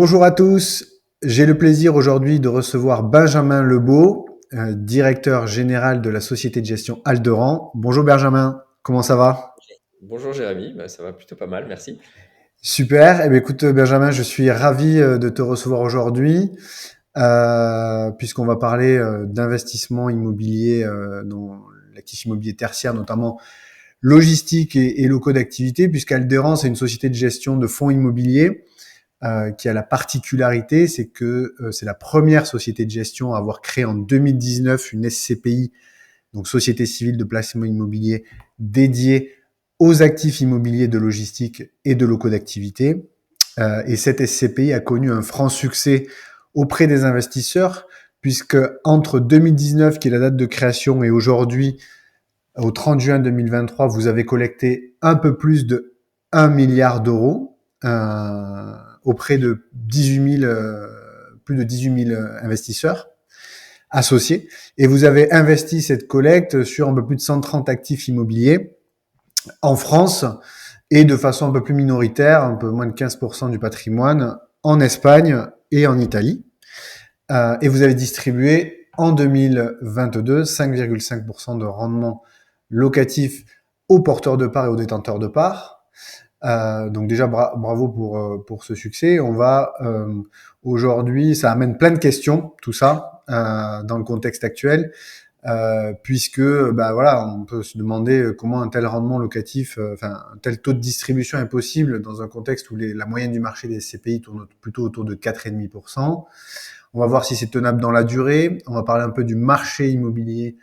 Bonjour à tous, j'ai le plaisir aujourd'hui de recevoir Benjamin Lebeau, directeur général de la société de gestion Alderan. Bonjour Benjamin, comment ça va? Bonjour Jérémy, ça va plutôt pas mal, merci. Super, eh bien, écoute Benjamin, je suis ravi de te recevoir aujourd'hui puisqu'on va parler d'investissement immobilier dans l'actif immobilier tertiaire, notamment logistique et locaux d'activité, puisqu'Alderan c'est une société de gestion de fonds immobiliers qui a la particularité, c'est que c'est la première société de gestion à avoir créé en 2019 une SCPI, donc Société civile de placement immobilier, dédiée aux actifs immobiliers de logistique et de locaux d'activité. Et cette SCPI a connu un franc succès auprès des investisseurs, puisque entre 2019, qui est la date de création, et aujourd'hui, au 30 juin 2023, vous avez collecté un peu plus de 1 milliard d'euros auprès de 18 000, plus de 18 000 investisseurs associés. Et vous avez investi cette collecte sur un peu plus de 130 actifs immobiliers en France et de façon un peu plus minoritaire, un peu moins de 15% du patrimoine, en Espagne et en Italie. Et vous avez distribué en 2022 5,5% de rendement locatif aux porteurs de parts et aux détenteurs de parts. Donc déjà bravo pour ce succès. On va aujourd'hui, ça amène plein de questions, tout ça, dans le contexte actuel, puisque bah voilà, on peut se demander comment un tel rendement locatif, enfin un tel taux de distribution est possible dans un contexte où la moyenne du marché des CPI tourne plutôt autour de 4,5%. On va voir si c'est tenable dans la durée. On va parler un peu du marché immobilier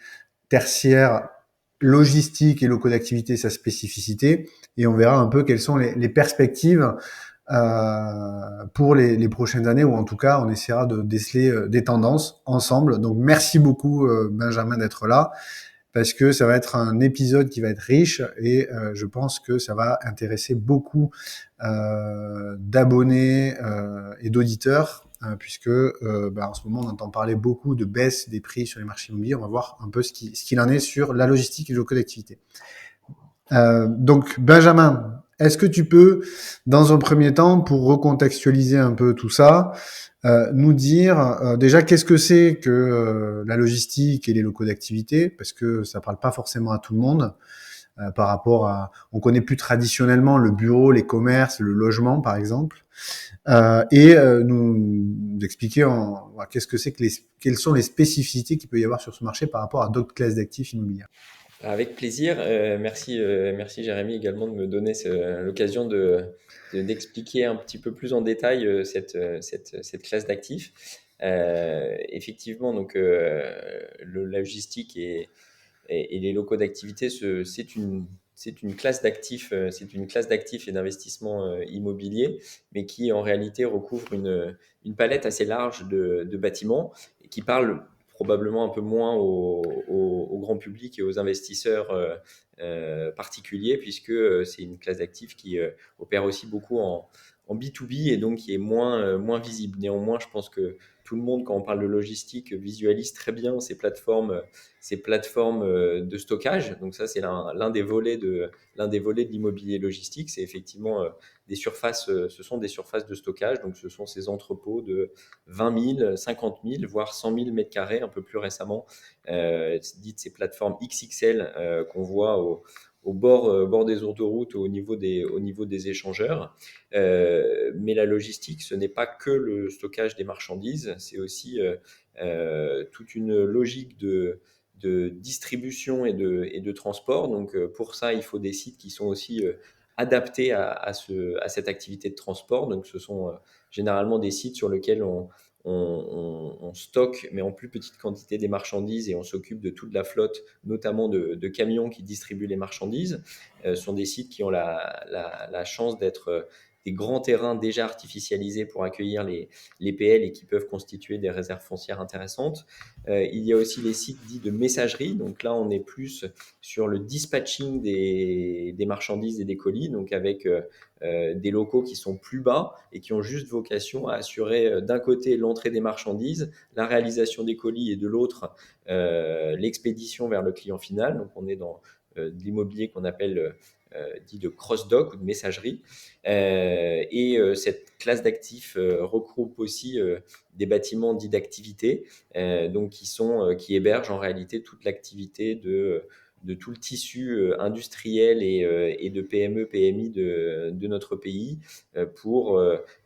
tertiaire, logistique et locaux d'activité, sa spécificité. Et on verra un peu quelles sont les perspectives pour les prochaines années, ou en tout cas, on essaiera de déceler des tendances ensemble. Donc, merci beaucoup, Benjamin, d'être là, parce que ça va être un épisode qui va être riche et je pense que ça va intéresser beaucoup d'abonnés et d'auditeurs, puisque en ce moment on entend parler beaucoup de baisse des prix sur les marchés immobiliers. On va voir un peu ce qu'il en est sur la logistique et les locaux d'activité. Donc Benjamin, est-ce que tu peux, dans un premier temps, pour recontextualiser un peu tout ça, nous dire déjà qu'est-ce que c'est que la logistique et les locaux d'activité, parce que ça parle pas forcément à tout le monde par rapport à, on connaît plus traditionnellement le bureau, les commerces, le logement par exemple, nous expliquer qu'est-ce que c'est que quelles sont les spécificités qu'il peut y avoir sur ce marché par rapport à d'autres classes d'actifs immobiliers. Avec plaisir, merci Jérémy également de me donner l'occasion d'expliquer un petit peu plus en détail cette classe d'actifs. Effectivement, donc la logistique et les locaux d'activité, c'est une classe d'actifs, c'est une classe d'actifs et d'investissements immobiliers, mais qui en réalité recouvre une palette assez large de bâtiments et qui parle probablement un peu moins au grand public et aux investisseurs particuliers, puisque c'est une classe d'actifs qui opère aussi beaucoup en B2B et donc qui est moins visible. Néanmoins, je pense que tout le monde, quand on parle de logistique, visualise très bien ces plateformes de stockage. Donc ça, c'est l'un des volets de l'immobilier logistique. C'est effectivement des surfaces, ce sont des surfaces de stockage. Donc ce sont ces entrepôts de 20 000, 50 000, voire 100 000 mètres carrés un peu plus récemment, dites ces plateformes XXL qu'on voit bord des autoroutes, au niveau des échangeurs. Mais la logistique, ce n'est pas que le stockage des marchandises, c'est aussi toute une logique de distribution et de transport. Donc pour ça, il faut des sites qui sont aussi adaptés à cette activité de transport. Donc ce sont généralement des sites sur lesquels on stocke, mais en plus petite quantité, des marchandises, et on s'occupe de toute la flotte, notamment de camions qui distribuent les marchandises. Ce sont des sites qui ont la chance d'être des grands terrains déjà artificialisés pour accueillir les PL et qui peuvent constituer des réserves foncières intéressantes. Il y a aussi les sites dits de messagerie. Donc là, on est plus sur le dispatching des marchandises et des colis, donc avec des locaux qui sont plus bas et qui ont juste vocation à assurer d'un côté l'entrée des marchandises, la réalisation des colis, et de l'autre l'expédition vers le client final. Donc on est dans de l'immobilier qu'on appelle dit de cross-dock ou de messagerie. Cette classe d'actifs regroupe aussi des bâtiments dits d'activité, donc qui hébergent en réalité toute l'activité de tout le tissu industriel et de PME, PMI de notre pays pour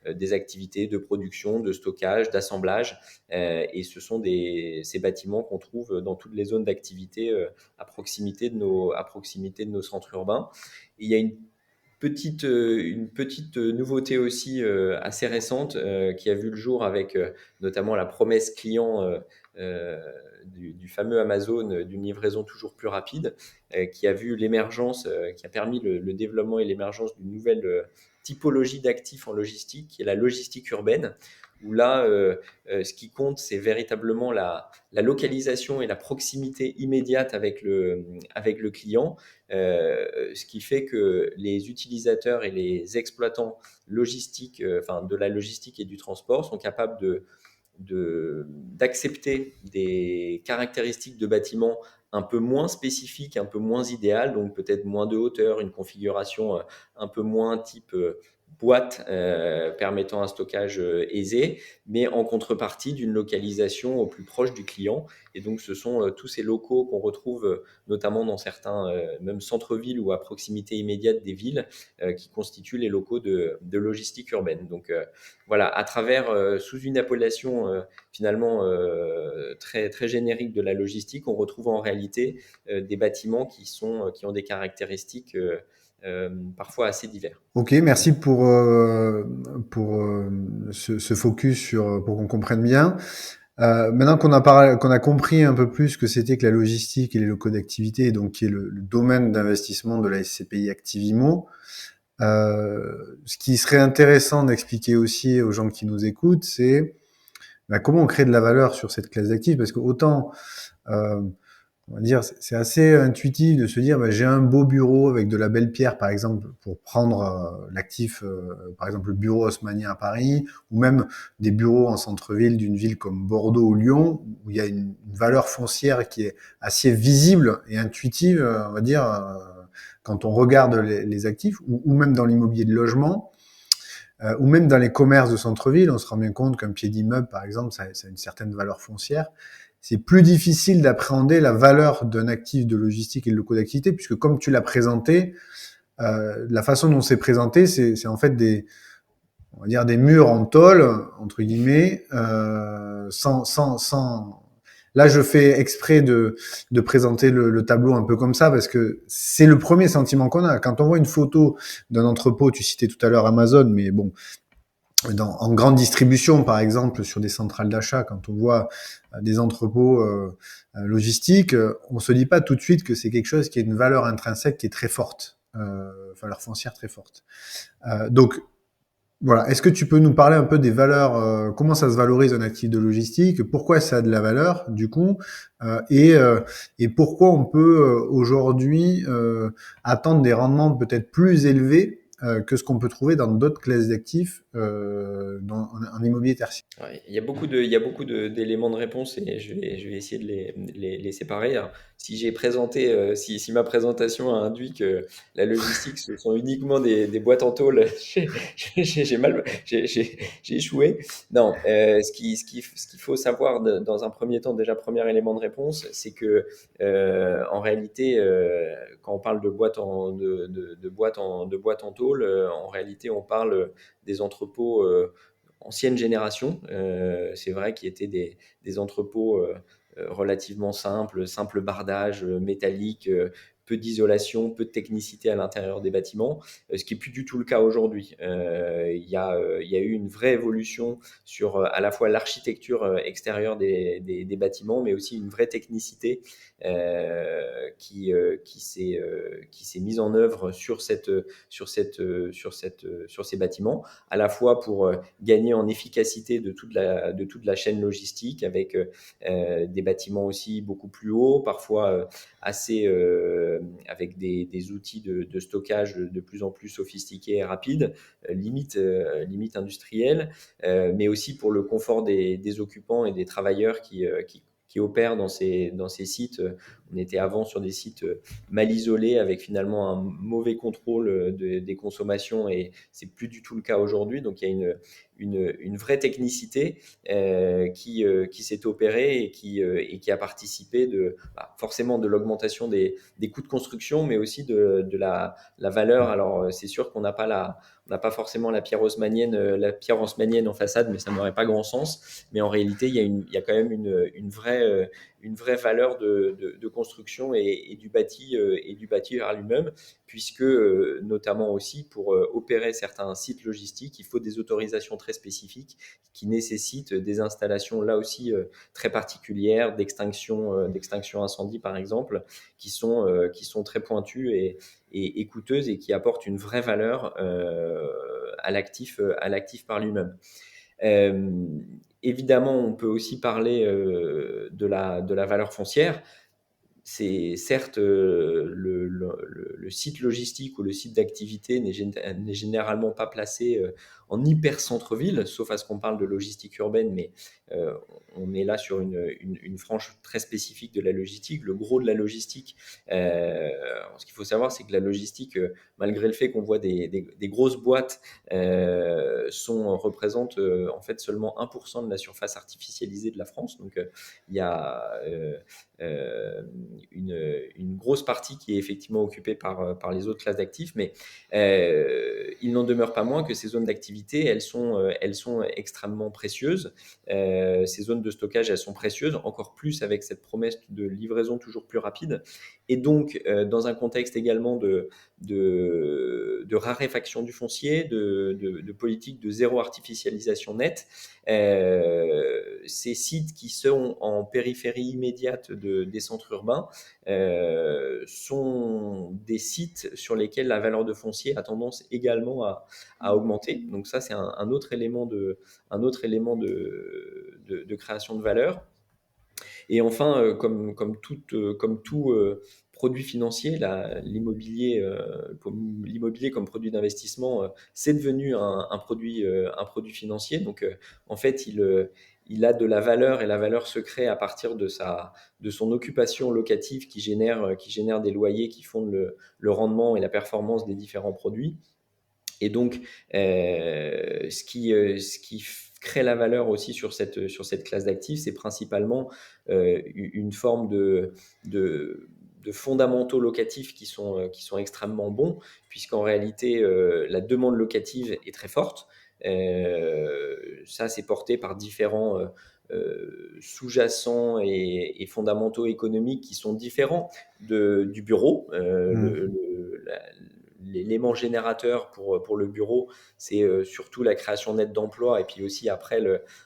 des activités de production, de stockage, d'assemblage. Et ce sont ces bâtiments qu'on trouve dans toutes les zones d'activité à proximité de nos centres urbains. Et il y a une petite nouveauté aussi assez récente qui a vu le jour avec notamment la promesse client euh, du fameux Amazon d'une livraison toujours plus rapide, qui a vu l'émergence, qui a permis le développement et l'émergence d'une nouvelle typologie d'actifs en logistique, qui est la logistique urbaine, où là, ce qui compte, c'est véritablement la localisation et la proximité immédiate avec le client, ce qui fait que les utilisateurs et les exploitants logistiques, enfin de la logistique et du transport, sont capables d'accepter des caractéristiques de bâtiments un peu moins spécifiques, un peu moins idéales, donc peut-être moins de hauteur, une configuration un peu moins type boîte permettant un stockage aisé, mais en contrepartie d'une localisation au plus proche du client. Et donc ce sont tous ces locaux qu'on retrouve notamment dans certains même centres-villes ou à proximité immédiate des villes qui constituent les locaux de logistique urbaine. Donc voilà, à travers, sous une appellation finalement très, très générique de la logistique, on retrouve en réalité des bâtiments qui ont des caractéristiques parfois assez divers. Ok, merci pour ce focus pour qu'on comprenne bien. Maintenant qu'on a compris un peu plus ce que c'était que la logistique et les locaux d'activité, donc qui est le domaine d'investissement de la SCPI Activimo, ce qui serait intéressant d'expliquer aussi aux gens qui nous écoutent, c'est comment on crée de la valeur sur cette classe d'actifs, parce que autant euh, on va dire, c'est assez intuitif de se dire, j'ai un beau bureau avec de la belle pierre, par exemple, pour prendre l'actif, par exemple le bureau haussmannien à Paris, ou même des bureaux en centre-ville d'une ville comme Bordeaux ou Lyon, où il y a une valeur foncière qui est assez visible et intuitive, on va dire, quand on regarde les actifs, ou même dans l'immobilier de logement, ou même dans les commerces de centre-ville, on se rend bien compte qu'un pied d'immeuble, par exemple, ça a une certaine valeur foncière. C'est plus difficile d'appréhender la valeur d'un actif de logistique et de locaux d'activité, puisque comme tu l'as présenté, la façon dont c'est présenté, c'est en fait on va dire des murs en tôle, entre guillemets, sans. Là, je fais exprès de présenter le tableau un peu comme ça, parce que c'est le premier sentiment qu'on a. Quand on voit une photo d'un entrepôt, tu citais tout à l'heure Amazon, mais bon, en grande distribution, par exemple, sur des centrales d'achat, quand on voit des entrepôts logistiques, on se dit pas tout de suite que c'est quelque chose qui a une valeur intrinsèque qui est très forte, valeur foncière très forte. Donc voilà, est-ce que tu peux nous parler un peu des valeurs, comment ça se valorise un actif de logistique, pourquoi ça a de la valeur du coup, et pourquoi on peut aujourd'hui attendre des rendements peut-être plus élevés que ce qu'on peut trouver dans d'autres classes d'actifs en immobilier tertiaire. Ouais, il y a beaucoup d'éléments de réponse et je vais essayer de les séparer. Alors, si ma présentation a induit que la logistique, ce sont uniquement des boîtes en tôle, j'ai échoué. Non, ce qu'il faut savoir dans un premier temps, déjà, premier élément de réponse, c'est que en réalité, quand on parle de boîtes en tôle, en réalité, on parle des entrepôts ancienne génération. C'est vrai qu'il y étaient des entrepôts relativement simples, simple bardage métallique, peu d'isolation, peu de technicité à l'intérieur des bâtiments, ce qui n'est plus du tout le cas aujourd'hui. Il y a eu une vraie évolution sur à la fois l'architecture extérieure des bâtiments, mais aussi une vraie technicité qui s'est mise en œuvre sur ces bâtiments, à la fois pour gagner en efficacité de toute la chaîne logistique avec des bâtiments aussi beaucoup plus hauts, parfois avec des outils de stockage de plus en plus sophistiqués et rapides, limite industriels, mais aussi pour le confort des occupants et des travailleurs qui opèrent dans ces sites on était avant sur des sites mal isolés avec finalement un mauvais contrôle des consommations et c'est plus du tout le cas aujourd'hui. Donc il y a une vraie technicité qui s'est opérée et qui a participé forcément de l'augmentation des coûts de construction, mais aussi de la valeur. Alors c'est sûr qu'on n'a pas forcément la pierre haussmannienne en façade, mais ça n'aurait pas grand sens. Mais en réalité, il y a quand même une vraie valeur de construction et du bâti à lui-même, puisque notamment aussi pour opérer certains sites logistiques, il faut des autorisations très spécifiques qui nécessitent des installations là aussi très particulières d'extinction incendie par exemple, qui sont très pointues et coûteuses et qui apportent une vraie valeur à l'actif par lui-même. Euh, Évidemment, on peut aussi parler de la valeur foncière. C'est certes le site logistique ou le site d'activité n'est généralement pas placé en hyper centre-ville, sauf à ce qu'on parle de logistique urbaine, mais euh, on est là sur une frange très spécifique de la logistique. Le gros de la logistique, ce qu'il faut savoir, c'est que la logistique, malgré le fait qu'on voit des grosses boîtes, représentent en fait seulement 1% de la surface artificialisée de la France. Donc il y a euh, une grosse partie qui est effectivement occupée par les autres classes d'actifs, mais il n'en demeure pas moins que ces zones d'activité, elles sont extrêmement précieuses. Ces zones de stockage, elles sont précieuses, encore plus avec cette promesse de livraison toujours plus rapide. Et donc, dans un contexte également de raréfaction du foncier, de politique de zéro artificialisation nette, ces sites qui sont en périphérie immédiate des centres urbains sont des sites sur lesquels la valeur de foncier a tendance également à augmenter. Donc ça, c'est un autre élément de création de valeur. Et enfin, comme tout produit financier, l'immobilier comme produit d'investissement, c'est devenu un produit financier. Donc, en fait, il a de la valeur et la valeur se crée à partir de son occupation locative qui génère des loyers qui fondent le rendement et la performance des différents produits. Et donc, ce qui crée la valeur aussi sur cette classe d'actifs, c'est principalement une forme de fondamentaux locatifs qui sont extrêmement bons, puisqu'en réalité, la demande locative est très forte. Ça, c'est porté par différents sous-jacents et fondamentaux économiques qui sont différents du bureau. L'élément générateur pour le bureau, c'est surtout la création nette d'emplois. Et puis aussi, après,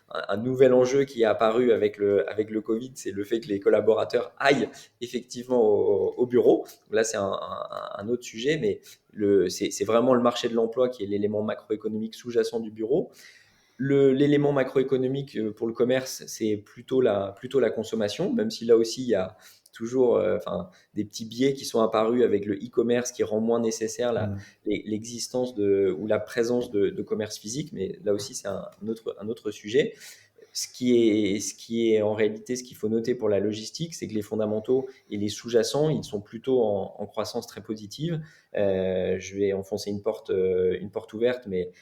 un nouvel enjeu qui est apparu avec le Covid, c'est le fait que les collaborateurs aillent effectivement au bureau. Là, c'est un autre sujet, mais c'est vraiment le marché de l'emploi qui est l'élément macroéconomique sous-jacent du bureau. L'élément macroéconomique pour le commerce, c'est plutôt la consommation, même si là aussi, il y a toujours des petits biais qui sont apparus avec le e-commerce qui rend moins nécessaire l'existence ou la présence de commerce physique, mais là aussi, c'est un autre sujet. Ce qui est en réalité, ce qu'il faut noter pour la logistique, c'est que les fondamentaux et les sous-jacents, ils sont plutôt en croissance très positive. Je vais enfoncer une porte ouverte, mais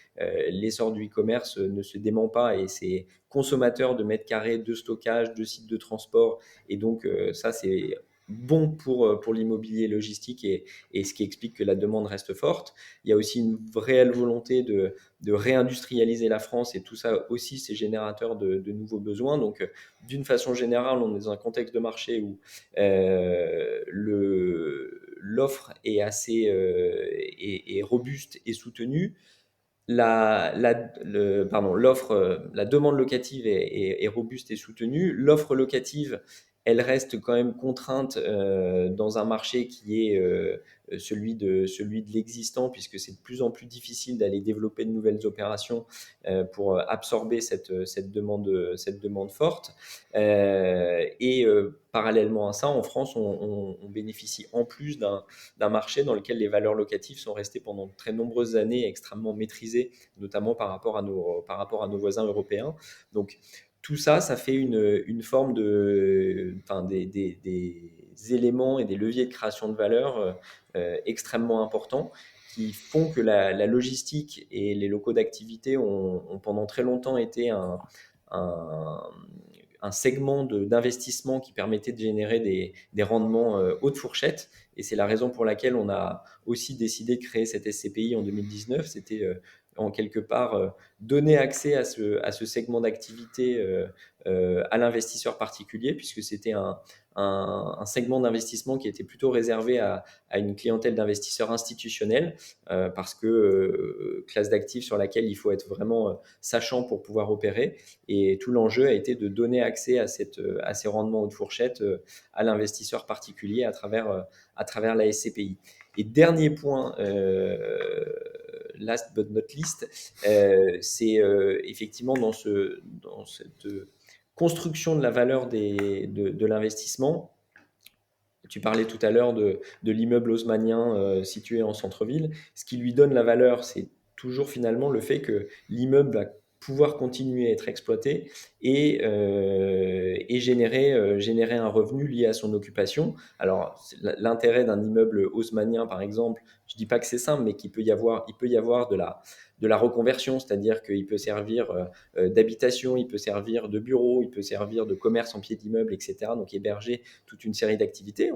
l'essor du e-commerce ne se dément pas et c'est consommateur de mètres carrés, de stockage, de sites de transport. Et donc, ça, c'est bon pour l'immobilier logistique et ce qui explique que la demande reste forte. Il y a aussi une réelle volonté de réindustrialiser la France et tout ça aussi, c'est générateur de nouveaux besoins. Donc, d'une façon générale, on est dans un contexte de marché où l'offre est assez est robuste et soutenue. La demande locative est robuste et soutenue. L'offre locative, elle reste quand même contrainte dans un marché qui est celui de l'existant, puisque c'est de plus en plus difficile d'aller développer de nouvelles opérations pour absorber cette demande forte. Parallèlement à ça, en France, on bénéficie en plus d'un marché dans lequel les valeurs locatives sont restées pendant de très nombreuses années extrêmement maîtrisées, notamment par rapport à nos voisins européens. Donc, tout ça, ça fait une forme éléments et des leviers de création de valeur extrêmement importants qui font que la logistique et les locaux d'activité ont pendant très longtemps été un, un segment d'investissement qui permettait de générer des rendements haute fourchette. Et c'est la raison pour laquelle on a aussi décidé de créer cette SCPI en 2019. C'était en quelque part donner accès à ce segment d'activité à l'investisseur particulier, puisque c'était un segment d'investissement qui était plutôt réservé à une clientèle d'investisseurs institutionnels, parce que classe d'actifs sur laquelle il faut être vraiment sachant pour pouvoir opérer. Et tout l'enjeu a été de donner accès à ces rendements haute fourchette à l'investisseur particulier à travers la SCPI. Et dernier point, last but not least, c'est effectivement dans cette construction de la valeur de l'investissement. Tu parlais tout à l'heure de l'immeuble haussmannien situé en centre-ville. Ce qui lui donne la valeur, c'est toujours finalement le fait que l'immeuble va pouvoir continuer à être exploité et générer un revenu lié à son occupation. Alors, l'intérêt d'un immeuble haussmannien, par exemple, je ne dis pas que c'est simple, mais il peut y avoir de la reconversion, c'est-à-dire qu'il peut servir d'habitation, il peut servir de bureau, il peut servir de commerce en pied d'immeuble, etc. Donc héberger toute une série d'activités.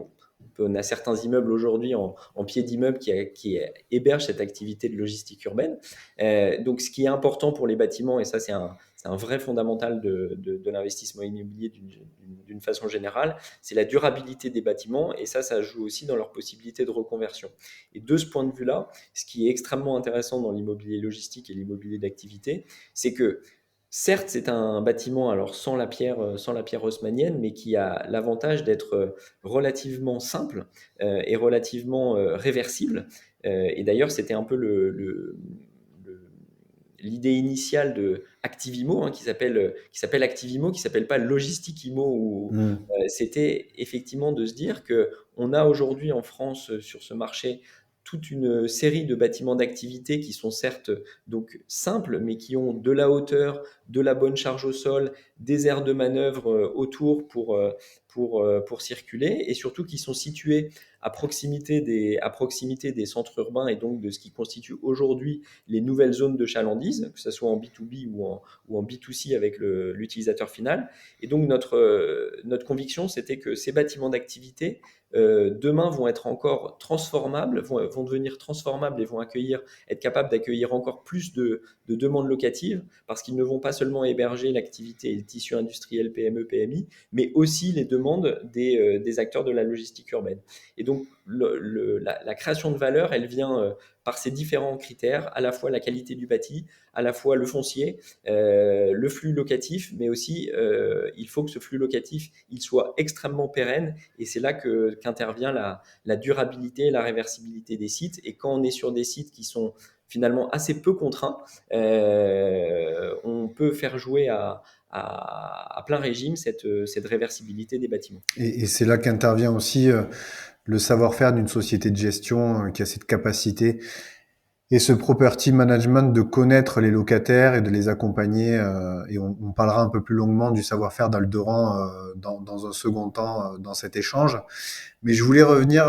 On a certains immeubles aujourd'hui en pied d'immeuble qui hébergent cette activité de logistique urbaine. Donc ce qui est important pour les bâtiments, et ça c'est un vrai fondamental de l'investissement immobilier d'une façon générale, c'est la durabilité des bâtiments, et ça joue aussi dans leur possibilité de reconversion. Et de ce point de vue-là, ce qui est extrêmement intéressant dans l'immobilier logistique et l'immobilier d'activité, c'est que certes, c'est un bâtiment alors sans la pierre haussmannienne, mais qui a l'avantage d'être relativement simple et relativement réversible. Et d'ailleurs, c'était un peu l'idée initiale de Activimo, qui s'appelle Activimo, qui s'appelle pas Logistique Imo. C'était effectivement de se dire que on a aujourd'hui en France sur ce marché toute une série de bâtiments d'activité qui sont certes donc simples, mais qui ont de la hauteur, de la bonne charge au sol, des aires de manœuvre autour pour circuler, et surtout qui sont situés à proximité des centres urbains et donc de ce qui constitue aujourd'hui les nouvelles zones de chalandise, que ce soit en B2B ou en B2C avec l'utilisateur final. Et donc notre conviction, c'était que ces bâtiments d'activité demain vont être encore transformables, vont devenir transformables et vont être capables d'accueillir encore plus de demandes locatives, parce qu'ils ne vont pas seulement héberger l'activité et le tissu industriel PME, PMI, mais aussi les demandes des acteurs de la logistique urbaine. Et donc la création de valeur, elle vient par ces différents critères, à la fois la qualité du bâti, à la fois le foncier, le flux locatif, mais aussi il faut que ce flux locatif il soit extrêmement pérenne, et c'est là qu'intervient la durabilité et la réversibilité des sites. Et quand on est sur des sites qui sont finalement assez peu contraints, on peut faire jouer à plein régime cette réversibilité des bâtiments. Et c'est là qu'intervient aussi le savoir-faire d'une société de gestion qui a cette capacité et ce property management de connaître les locataires et de les accompagner. Et on parlera un peu plus longuement du savoir-faire d'Alderan dans un second temps dans cet échange. Mais je voulais revenir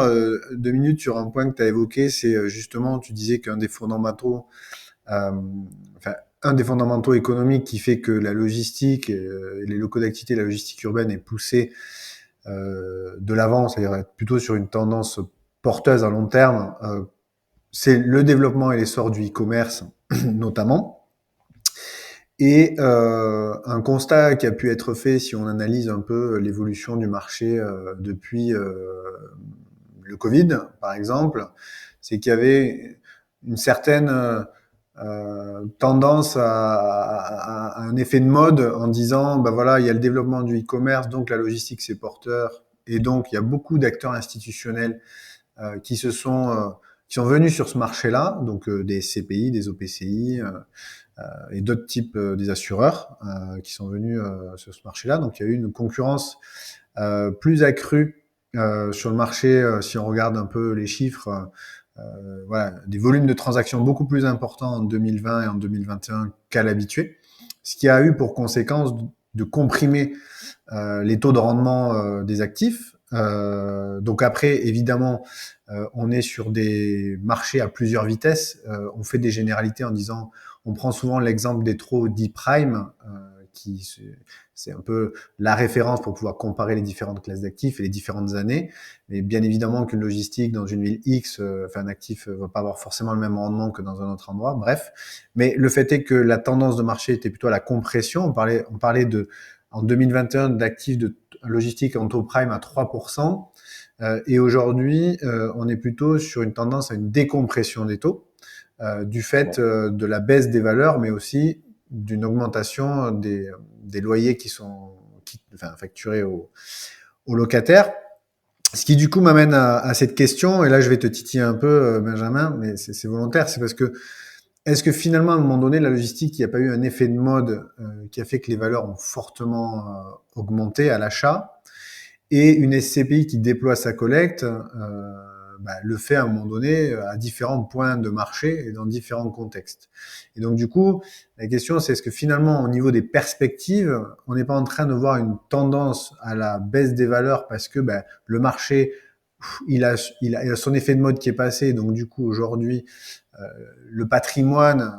2 minutes sur un point que tu as évoqué, c'est justement, tu disais qu'un des fondamentaux, enfin, un des fondamentaux économiques qui fait que la logistique, les locaux d'activité, la logistique urbaine est poussée de l'avant, c'est-à-dire être plutôt sur une tendance porteuse à long terme, c'est le développement et l'essor du e-commerce notamment. Et un constat qui a pu être fait si on analyse un peu l'évolution du marché depuis le Covid, par exemple, c'est qu'il y avait une certaine tendance à un effet de mode en disant, ben voilà, il y a le développement du e-commerce, donc la logistique c'est porteur, et donc il y a beaucoup d'acteurs institutionnels qui sont venus sur ce marché-là, donc des CPI, des OPCI et d'autres types des assureurs qui sont venus sur ce marché-là. Donc il y a eu une concurrence plus accrue sur le marché si on regarde un peu les chiffres. Voilà, des volumes de transactions beaucoup plus importants en 2020 et en 2021 qu'à l'habitué, ce qui a eu pour conséquence de comprimer les taux de rendement des actifs Donc après, évidemment, on est sur des marchés à plusieurs vitesses. On fait des généralités en disant, on prend souvent l'exemple des taux dits prime, c'est un peu la référence pour pouvoir comparer les différentes classes d'actifs et les différentes années. Mais bien évidemment qu'une logistique dans une ville X, enfin un actif va pas avoir forcément le même rendement que dans un autre endroit. Bref, mais le fait est que la tendance de marché était plutôt à la compression. On parlait de en 2021 d'actifs de logistique en taux prime à 3%. Et aujourd'hui, on est plutôt sur une tendance à une décompression des taux, du fait Clairement. de la baisse des valeurs, mais aussi d'une augmentation des loyers enfin, facturés aux locataires. Ce qui du coup m'amène à cette question, et là je vais te titiller un peu, Benjamin, mais c'est volontaire, c'est parce que est-ce que finalement à un moment donné la logistique, il n'y a pas eu un effet de mode qui a fait que les valeurs ont fortement augmenté à l'achat, et une SCPI qui déploie sa collecte le fait à un moment donné à différents points de marché et dans différents contextes. Et donc du coup, la question c'est est-ce que finalement au niveau des perspectives, on n'est pas en train de voir une tendance à la baisse des valeurs parce que le marché il a son effet de mode qui est passé, donc du coup aujourd'hui euh, le patrimoine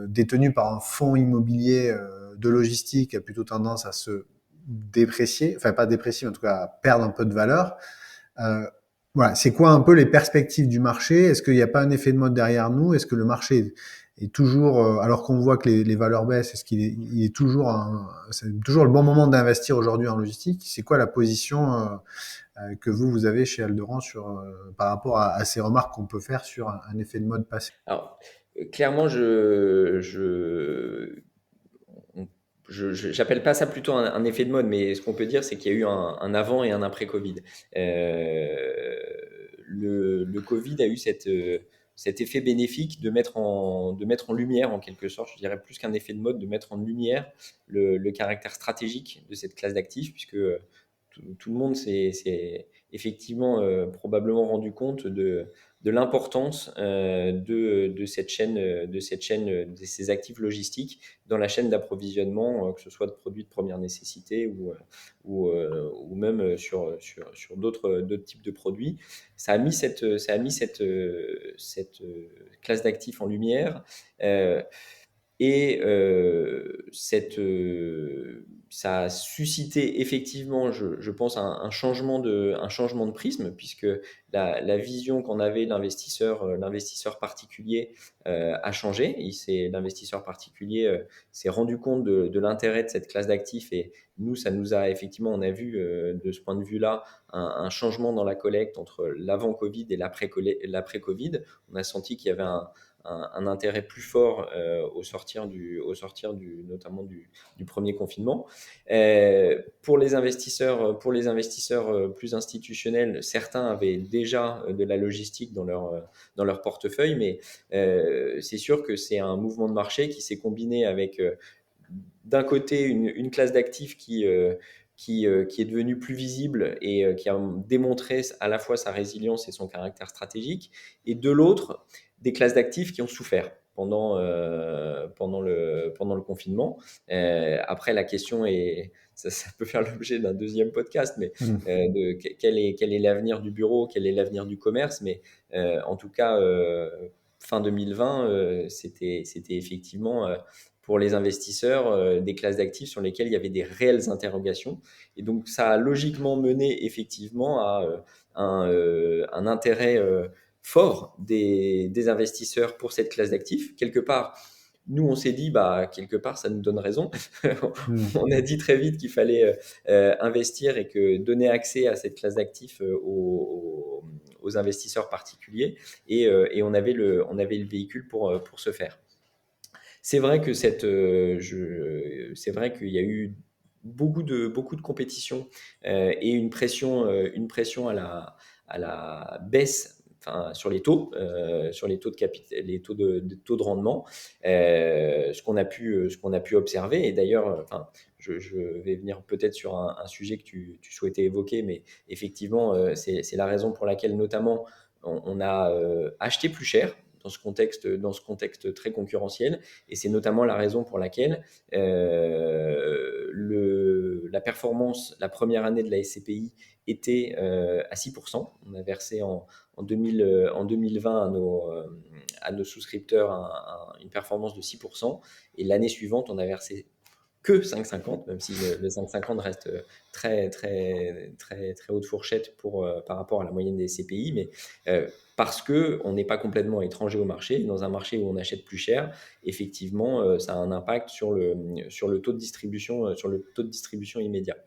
détenu par un fonds immobilier de logistique a plutôt tendance à se déprécier, enfin pas déprécier, mais en tout cas à perdre un peu de valeur. Euh, voilà, c'est quoi un peu les perspectives du marché? Est-ce qu'il n'y a pas un effet de mode derrière nous? Est-ce que le marché est toujours, alors qu'on voit que les valeurs baissent, est-ce qu'il est, il est toujours, c'est toujours le bon moment d'investir aujourd'hui en logistique? C'est quoi la position que vous avez chez Alderan par rapport à ces remarques qu'on peut faire sur un effet de mode passé? Alors, clairement, on- j'appelle pas ça plutôt un effet de mode, mais ce qu'on peut dire, c'est qu'il y a eu un avant et un après Covid. Euh, le Covid a eu cet effet bénéfique de mettre en lumière, en quelque sorte, je dirais plus qu'un effet de mode, de mettre en lumière le caractère stratégique de cette classe d'actifs, puisque tout le monde s'est effectivement probablement rendu compte de l'importance de cette chaîne, de ces actifs logistiques dans la chaîne d'approvisionnement, que ce soit de produits de première nécessité ou même sur d'autres types de produits. Ça a mis cette classe d'actifs en lumière. Euh, et ça a suscité effectivement, je pense, un changement de prisme, puisque la vision qu'en avait l'investisseur particulier a changé. L'investisseur particulier s'est rendu compte de l'intérêt de cette classe d'actifs, et nous, ça nous a effectivement, on a vu de ce point de vue-là un changement dans la collecte entre l'avant-Covid et l'après-Covid. On a senti qu'il y avait un intérêt plus fort notamment du premier confinement. Pour les investisseurs plus institutionnels, certains avaient déjà de la logistique dans leur portefeuille, mais c'est sûr que c'est un mouvement de marché qui s'est combiné avec d'un côté une classe d'actifs qui est devenue plus visible et qui a démontré à la fois sa résilience et son caractère stratégique, et de l'autre, des classes d'actifs qui ont souffert pendant le confinement. Après, la question est, ça peut faire l'objet d'un deuxième podcast, mais Mmh. quel est l'avenir du bureau, quel est l'avenir du commerce, mais en tout cas, fin 2020, c'était effectivement pour les investisseurs des classes d'actifs sur lesquelles il y avait des réelles interrogations. Et donc, ça a logiquement mené effectivement à un intérêt fort des investisseurs pour cette classe d'actifs. Quelque part, nous, on s'est dit, bah, quelque part, ça nous donne raison. Mmh. On a dit très vite qu'il fallait investir et que donner accès à cette classe d'actifs aux investisseurs particuliers. Et on avait le véhicule pour ce faire. C'est vrai que c'est vrai qu'il y a eu beaucoup de compétition et une pression à la baisse, enfin, sur les taux de taux de rendement, ce qu'on a pu observer. Et d'ailleurs, enfin, je vais venir peut-être sur un sujet que tu souhaitais évoquer, mais effectivement, c'est la raison pour laquelle notamment on a acheté plus cher dans ce contexte très concurrentiel, et c'est notamment la raison pour laquelle la performance, la première année de la SCPI était à 6%. On a versé en 2020 à nos souscripteurs une performance de 6%. Et l'année suivante, on a versé que 5,50, même si le 5,50 reste très, très, très, très haute fourchette par rapport à la moyenne des CPI, mais parce qu'on n'est pas complètement étranger au marché. Dans un marché où on achète plus cher, effectivement, ça a un impact sur le taux de distribution, sur le taux de distribution immédiat.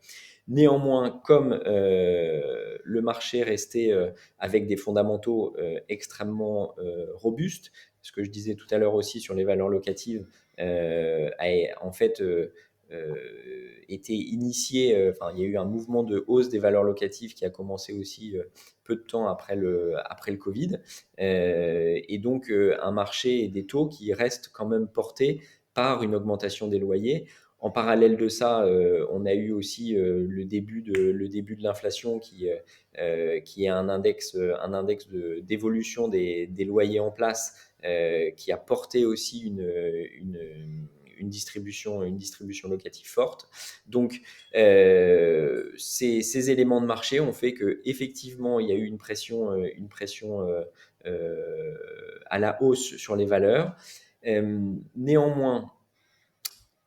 Néanmoins, comme le marché restait avec des fondamentaux extrêmement robustes, ce que je disais tout à l'heure aussi sur les valeurs locatives, a en fait été initié, enfin, il y a eu un mouvement de hausse des valeurs locatives qui a commencé aussi peu de temps après le Covid. Et donc, un marché et des taux qui restent quand même portés par une augmentation des loyers. En parallèle de ça, on a eu aussi le début de l'inflation qui est un index d'évolution des loyers en place qui a porté aussi une distribution locative forte. Donc, ces éléments de marché ont fait qu'effectivement, il y a eu une pression à la hausse sur les valeurs. Néanmoins,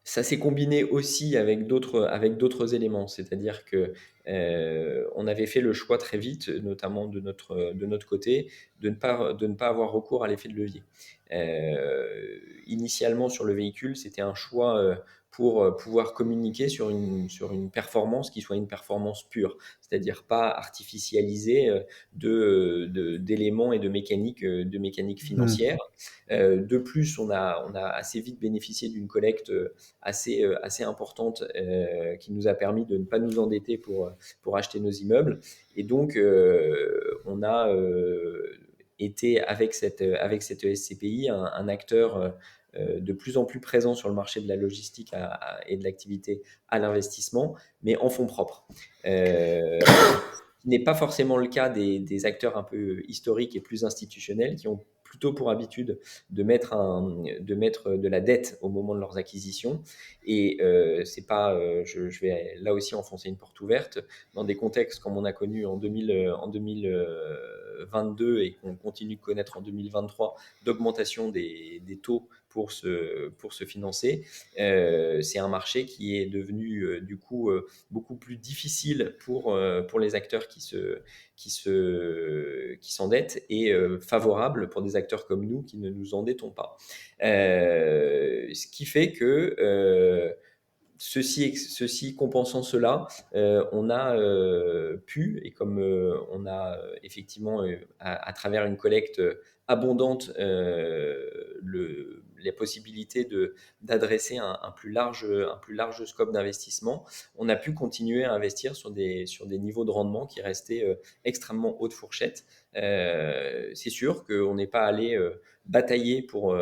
ça s'est combiné aussi avec d'autres éléments, c'est-à-dire que on avait fait le choix très vite, notamment de notre côté, de ne pas avoir recours à l'effet de levier. Initialement sur le véhicule, c'était un choix pour pouvoir communiquer sur une performance qui soit une performance pure, c'est-à-dire pas artificialisée d'éléments et de mécanique financière. De plus, on a assez vite bénéficié d'une collecte assez importante qui nous a permis de ne pas nous endetter pour acheter nos immeubles. Et donc, on a été avec cette SCPI un acteur de plus en plus présent sur le marché de la logistique et de l'activité à l'investissement, mais en fonds propres. Ce n'est pas forcément le cas des acteurs un peu historiques et plus institutionnels qui ont plutôt pour habitude de mettre de la dette au moment de leurs acquisitions. Et c'est pas, je vais là aussi enfoncer une porte ouverte dans des contextes comme on a connu en 2022 et qu'on continue de connaître en 2023 d'augmentation des taux pour se financer. C'est un marché qui est devenu du coup beaucoup plus difficile pour les acteurs qui s'endettent et favorable pour des acteurs comme nous qui ne nous endettons pas. Ce qui fait que ceci compensant cela, on a pu, et comme on a effectivement à travers une collecte abondante les possibilités d'adresser un plus large scope d'investissement, on a pu continuer à investir sur des niveaux de rendement qui restaient extrêmement haute fourchette. C'est sûr qu'on n'est pas allé batailler pour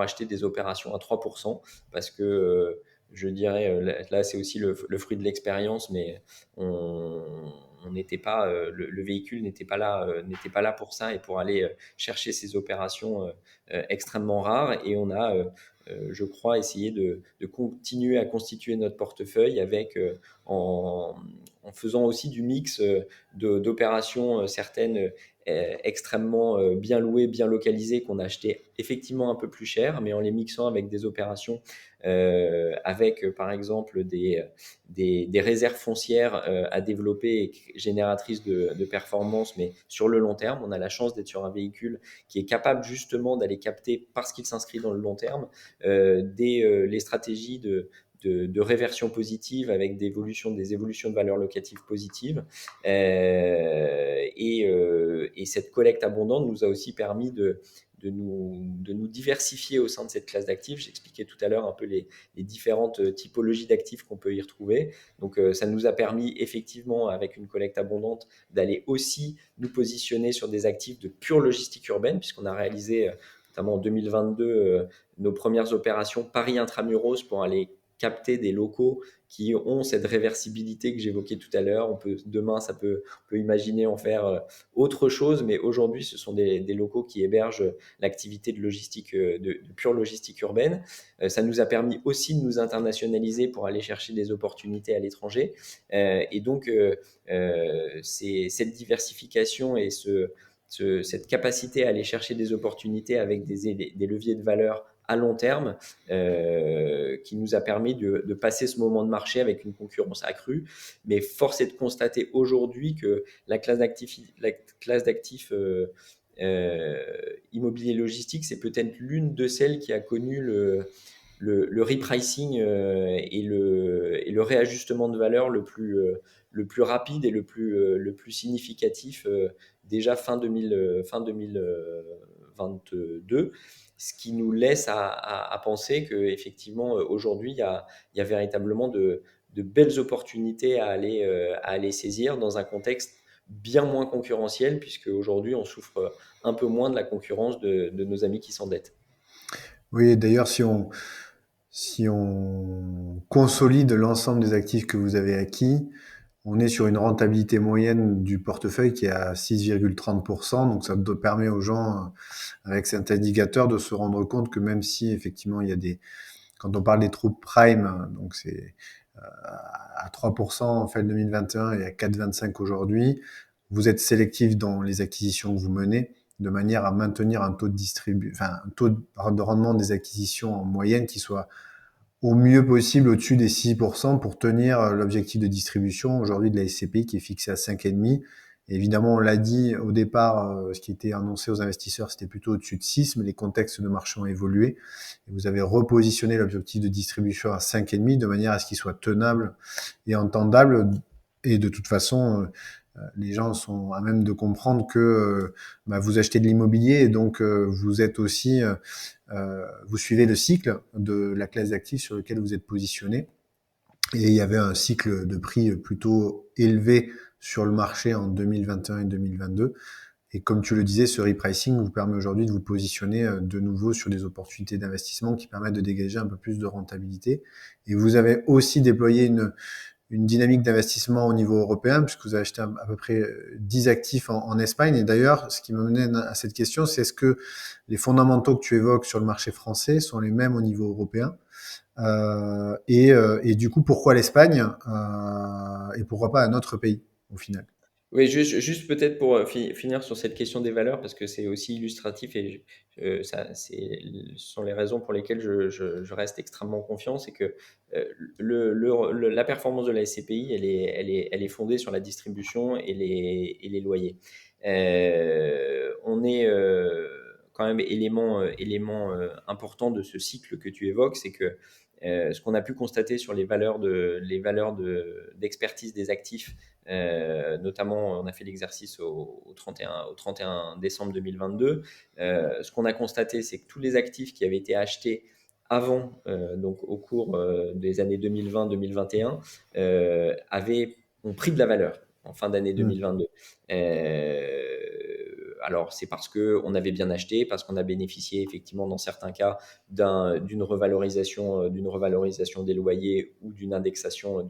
acheter des opérations à 3% parce que je dirais, là c'est aussi le fruit de l'expérience, mais on n'était pas, le véhicule n'était pas là pour ça et pour aller chercher ces opérations extrêmement rares. Et on a, je crois, essayé de continuer à constituer notre portefeuille en faisant aussi du mix d'opérations certaines extrêmement bien louées, bien localisées, qu'on a acheté effectivement un peu plus cher, mais en les mixant avec des opérations avec par exemple des réserves foncières à développer et génératrices de performance, mais sur le long terme. On a la chance d'être sur un véhicule qui est capable justement d'aller capter, parce qu'il s'inscrit dans le long terme, les stratégies de réversion positive avec des évolutions de valeurs locatives positives. Et cette collecte abondante nous a aussi permis de nous diversifier au sein de cette classe d'actifs. J'expliquais tout à l'heure un peu les différentes typologies d'actifs qu'on peut y retrouver. Donc, ça nous a permis effectivement, avec une collecte abondante, d'aller aussi nous positionner sur des actifs de pure logistique urbaine, puisqu'on a réalisé, notamment en 2022, nos premières opérations Paris Intramuros pour aller capter des locaux qui ont cette réversibilité que j'évoquais tout à l'heure. Demain, on peut imaginer en faire autre chose, mais aujourd'hui, ce sont des locaux qui hébergent l'activité de logistique, de pure logistique urbaine. Ça nous a permis aussi de nous internationaliser pour aller chercher des opportunités à l'étranger. Et donc, c'est cette diversification et cette capacité à aller chercher des opportunités avec des leviers de valeur à long terme qui nous a permis de passer ce moment de marché avec une concurrence accrue. Mais force est de constater aujourd'hui que la classe d'actifs immobilier logistique, c'est peut-être l'une de celles qui a connu le repricing et le réajustement de valeur le plus rapide et le plus significatif déjà fin 2022, ce qui nous laisse à penser qu'effectivement aujourd'hui il y a véritablement de belles opportunités à aller saisir dans un contexte bien moins concurrentiel, puisque aujourd'hui on souffre un peu moins de la concurrence de nos amis qui s'endettent. Oui, d'ailleurs, si on consolide l'ensemble des actifs que vous avez acquis, on est sur une rentabilité moyenne du portefeuille qui est à 6,30%. Donc, ça permet aux gens, avec cet indicateur, de se rendre compte que même si, effectivement, quand on parle des troupes prime, donc c'est à 3% en fait 2021 et à 4,25 aujourd'hui, vous êtes sélectif dans les acquisitions que vous menez de manière à maintenir un taux un taux de rendement des acquisitions en moyenne qui soit au mieux possible au-dessus des 6% pour tenir l'objectif de distribution aujourd'hui de la SCPI qui est fixé à 5,5. Évidemment, on l'a dit au départ, ce qui était annoncé aux investisseurs, c'était plutôt au-dessus de 6, mais les contextes de marché ont évolué. Et vous avez repositionné l'objectif de distribution à 5,5 de manière à ce qu'il soit tenable et entendable. Et de toute façon, les gens sont à même de comprendre que vous achetez de l'immobilier et donc vous êtes aussi vous suivez le cycle de la classe d'actifs sur lequel vous êtes positionné. Et il y avait un cycle de prix plutôt élevé sur le marché en 2021 et 2022. Et comme tu le disais, ce repricing vous permet aujourd'hui de vous positionner de nouveau sur des opportunités d'investissement qui permettent de dégager un peu plus de rentabilité. Et vous avez aussi déployé une dynamique d'investissement au niveau européen, puisque vous avez acheté à peu près 10 actifs en Espagne. Et d'ailleurs, ce qui me menait à cette question, c'est est-ce que les fondamentaux que tu évoques sur le marché français sont les mêmes au niveau européen et du coup, pourquoi l'Espagne et pourquoi pas un autre pays au final? Oui, juste peut-être pour finir sur cette question des valeurs, parce que c'est aussi illustratif et ce sont les raisons pour lesquelles je reste extrêmement confiant, c'est que la performance de la SCPI, elle est fondée sur la distribution et les loyers. On est quand même élément important de ce cycle que tu évoques, c'est que ce qu'on a pu constater sur les valeurs d'expertise des actifs, notamment on a fait l'exercice au 31 décembre 2022. Ce qu'on a constaté, c'est que tous les actifs qui avaient été achetés avant, donc au cours des années 2020-2021, ont pris de la valeur en fin d'année Hmm. 2022. Alors c'est parce qu'on avait bien acheté, parce qu'on a bénéficié effectivement dans certains cas d'une revalorisation des loyers ou d'une indexation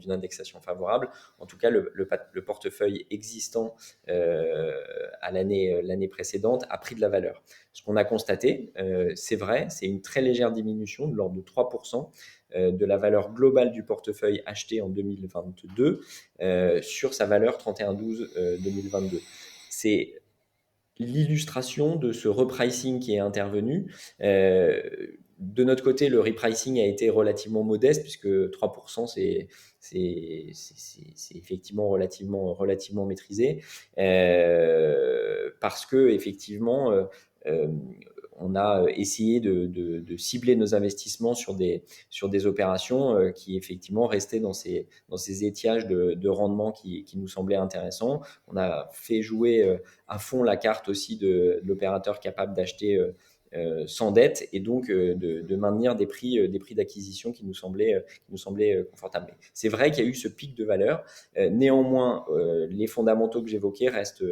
favorable. En tout cas, le portefeuille existant à l'année précédente a pris de la valeur. Ce qu'on a constaté, c'est vrai, c'est une très légère diminution de l'ordre de 3% de la valeur globale du portefeuille acheté en 2022 sur sa valeur 31/12/2022. C'est l'illustration de ce repricing qui est intervenu. De notre côté, le repricing a été relativement modeste puisque 3%, c'est effectivement relativement maîtrisé parce que effectivement, euh, on a essayé de cibler nos investissements sur des opérations qui effectivement restaient dans ces étiages de rendement qui nous semblaient intéressants. On a fait jouer à fond la carte aussi de l'opérateur capable d'acheter sans dette et donc de maintenir des prix d'acquisition qui nous semblaient confortables. C'est vrai qu'il y a eu ce pic de valeur. Néanmoins, les fondamentaux que j'évoquais restent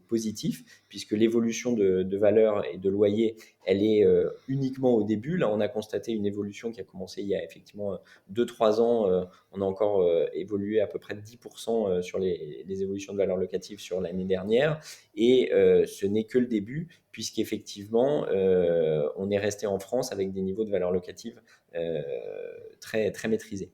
positifs puisque l'évolution de valeur et de loyer, elle est uniquement au début. Là, on a constaté une évolution qui a commencé il y a effectivement 2-3 ans. On a encore évolué à peu près de 10% sur les évolutions de valeur locative sur l'année dernière. Et ce n'est que le début, puisqu'effectivement, on est resté en France avec des niveaux de valeur locative très, très maîtrisés.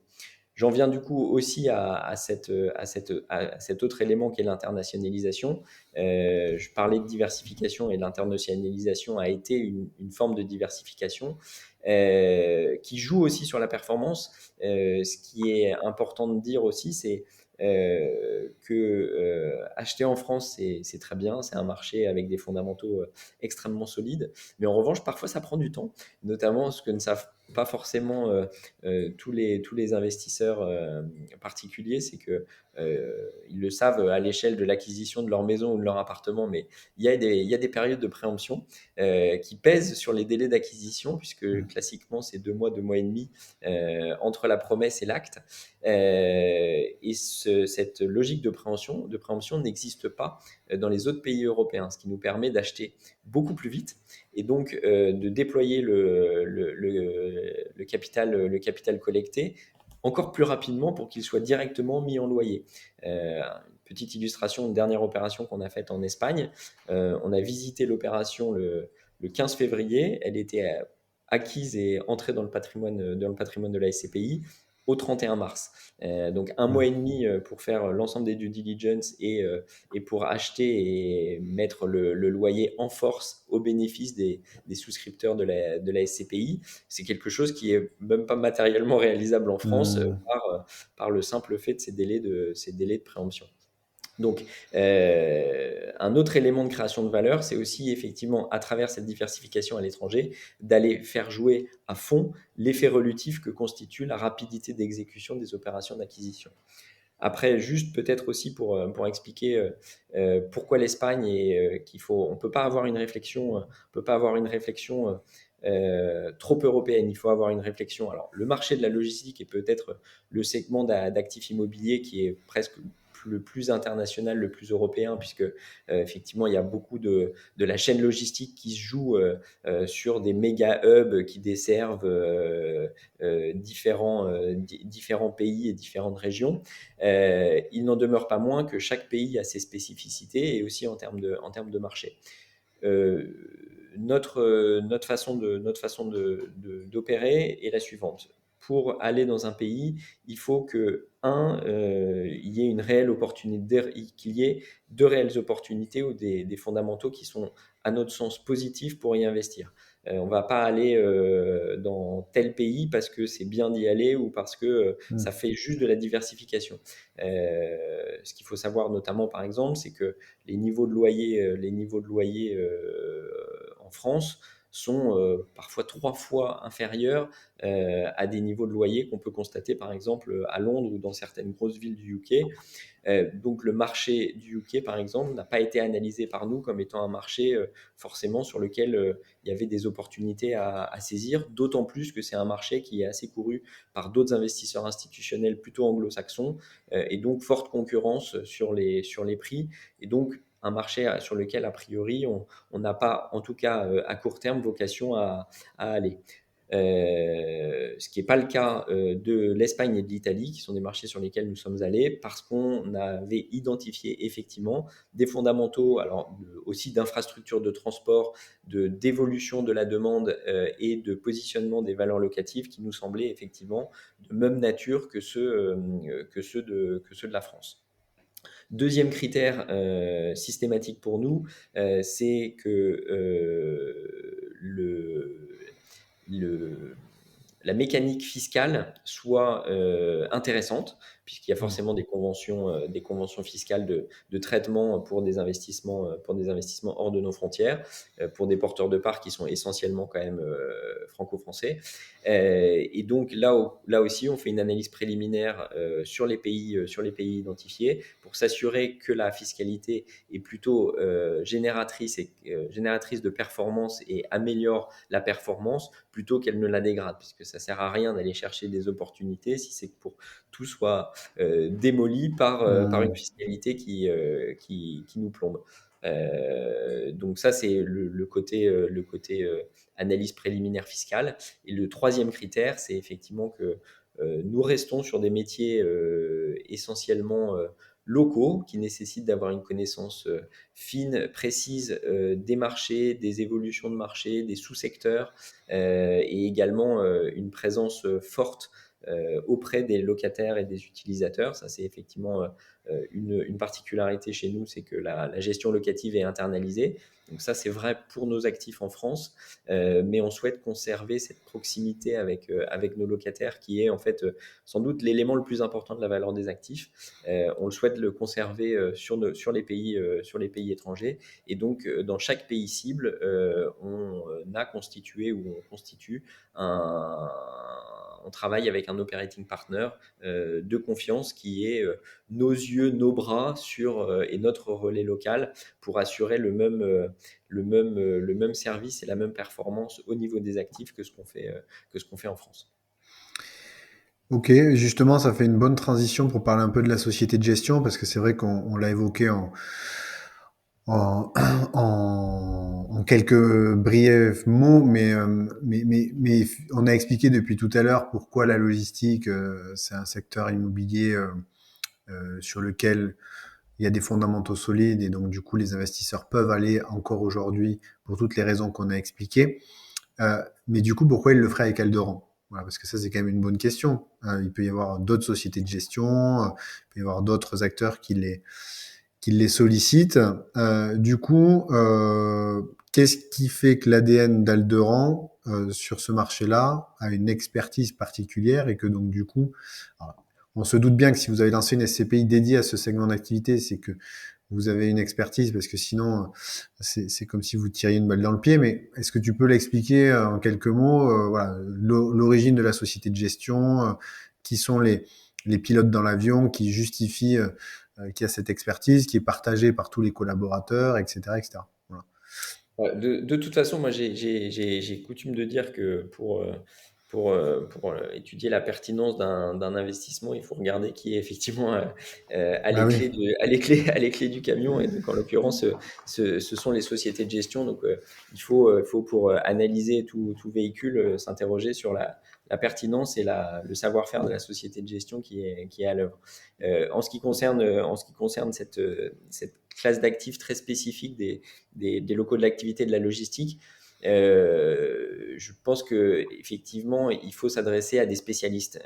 J'en viens du coup aussi à cet autre élément qui est l'internationalisation. Je parlais de diversification et l'internationalisation a été une forme de diversification qui joue aussi sur la performance. Ce qui est important de dire aussi, c'est que acheter en France, c'est très bien, c'est un marché avec des fondamentaux extrêmement solides, mais en revanche, parfois ça prend du temps, notamment ce que ne savent pas forcément tous les investisseurs particuliers, c'est que ils le savent à l'échelle de l'acquisition de leur maison ou de leur appartement, mais il y a des périodes de préemption qui pèsent sur les délais d'acquisition, puisque classiquement c'est 2 mois et demi entre la promesse et l'acte. Et cette logique de préemption n'existe pas dans les autres pays européens, ce qui nous permet d'acheter beaucoup plus vite et donc de déployer le capital collecté encore plus rapidement pour qu'il soit directement mis en loyer. Petite illustration, une dernière opération qu'on a faite en Espagne. On a visité l'opération le 15 février. Elle était acquise et entrée dans le patrimoine de la SCPI au 31 mars. Donc un mois et demi pour faire l'ensemble des due diligence et pour acheter et mettre le loyer en force au bénéfice des souscripteurs de la SCPI. C'est quelque chose qui est même pas matériellement réalisable en France par le simple fait de ces délais de préemption. Donc, un autre élément de création de valeur, c'est aussi effectivement, à travers cette diversification à l'étranger, d'aller faire jouer à fond l'effet relutif que constitue la rapidité d'exécution des opérations d'acquisition. Après, juste peut-être aussi pour expliquer pourquoi l'Espagne et on peut pas avoir une réflexion, trop européenne. Il faut avoir une réflexion. Alors, le marché de la logistique est peut-être le segment d'actifs immobiliers qui est presque le plus international, le plus européen, puisque effectivement, il y a beaucoup de la chaîne logistique qui se joue sur des méga hubs qui desservent différents pays et différentes régions. Il n'en demeure pas moins que chaque pays a ses spécificités et aussi en termes de marché. Notre façon d'opérer est la suivante. Pour aller dans un pays, il faut que, il y ait une réelle opportunité, qu'il y ait de réelles opportunités ou des fondamentaux qui sont, à notre sens, positifs pour y investir. On ne va pas aller dans tel pays parce que c'est bien d'y aller ou parce que ça fait juste de la diversification. Ce qu'il faut savoir notamment, par exemple, c'est que les niveaux de loyer en France sont parfois 3 fois inférieurs à des niveaux de loyer qu'on peut constater par exemple à Londres ou dans certaines grosses villes du UK. Donc le marché du UK par exemple n'a pas été analysé par nous comme étant un marché forcément sur lequel il y avait des opportunités à saisir, d'autant plus que c'est un marché qui est assez couru par d'autres investisseurs institutionnels plutôt anglo-saxons et donc forte concurrence sur les prix et donc un marché sur lequel, a priori, on n'a pas, en tout cas à court terme, vocation à aller. Ce qui n'est pas le cas de l'Espagne et de l'Italie, qui sont des marchés sur lesquels nous sommes allés, parce qu'on avait identifié effectivement des fondamentaux, alors aussi d'infrastructures de transport, d'évolution de la demande et de positionnement des valeurs locatives qui nous semblaient effectivement de même nature que ceux de la France. Deuxième critère systématique pour nous, c'est que la mécanique fiscale soit intéressante. puisqu'il y a forcément des conventions fiscales de traitement pour des investissements hors de nos frontières, pour des porteurs de parts qui sont essentiellement quand même franco-français. Et donc là aussi, on fait une analyse préliminaire sur les pays identifiés pour s'assurer que la fiscalité est plutôt génératrice de performance et améliore la performance plutôt qu'elle ne la dégrade, puisque ça sert à rien d'aller chercher des opportunités si c'est pour tout soit démoli par une fiscalité qui nous plombe. Donc ça, c'est le côté analyse préliminaire fiscale. Et le troisième critère, c'est effectivement que nous restons sur des métiers essentiellement locaux qui nécessitent d'avoir une connaissance fine, précise des marchés, des évolutions de marché, des sous-secteurs et également une présence forte auprès des locataires et des utilisateurs. Ça, c'est effectivement une particularité chez nous, c'est que la gestion locative est internalisée. Donc ça, c'est vrai pour nos actifs en France, mais on souhaite conserver cette proximité avec nos locataires qui est en fait sans doute l'élément le plus important de la valeur des actifs. On le souhaite le conserver sur les pays étrangers. Et donc, dans chaque pays cible, on a constitué ou on constitue on travaille avec un operating partner de confiance qui est nos yeux, nos bras et notre relais local pour assurer le même service et la même performance au niveau des actifs que ce qu'on fait en France. Ok, justement, ça fait une bonne transition pour parler un peu de la société de gestion, parce que c'est vrai qu'on l'a évoqué en, en quelques briefs mots, mais on a expliqué depuis tout à l'heure pourquoi la logistique, c'est un secteur immobilier sur lequel il y a des fondamentaux solides et donc du coup les investisseurs peuvent aller encore aujourd'hui pour toutes les raisons qu'on a expliquées. Mais du coup, pourquoi ils le feraient avec Alderan? Voilà, parce que ça, c'est quand même une bonne question. Il peut y avoir d'autres sociétés de gestion, il peut y avoir d'autres acteurs qui les sollicitent. Du coup, qu'est-ce qui fait que l'ADN d'Alderan sur ce marché-là a une expertise particulière et que donc du coup, alors, on se doute bien que si vous avez lancé une SCPI dédiée à ce segment d'activité, c'est que vous avez une expertise parce que sinon, c'est comme si vous tiriez une balle dans le pied. Mais est-ce que tu peux l'expliquer en quelques mots, voilà, l'origine de la société de gestion, qui sont les pilotes dans l'avion, qui justifient qu'il y a cette expertise, qui est partagée par tous les collaborateurs, etc., etc. Voilà. De toute façon, moi, j'ai coutume de dire que pour étudier la pertinence d'un investissement, il faut regarder qui est effectivement à Bah les oui. clés à les clés du camion. Et donc, en l'occurrence, ce sont les sociétés de gestion. Donc, faut pour analyser tout véhicule, s'interroger sur la pertinence et le savoir-faire de la société de gestion qui est à l'œuvre. En ce qui concerne cette classe d'actifs très spécifique des locaux de l'activité de la logistique, je pense que effectivement, il faut s'adresser à des spécialistes.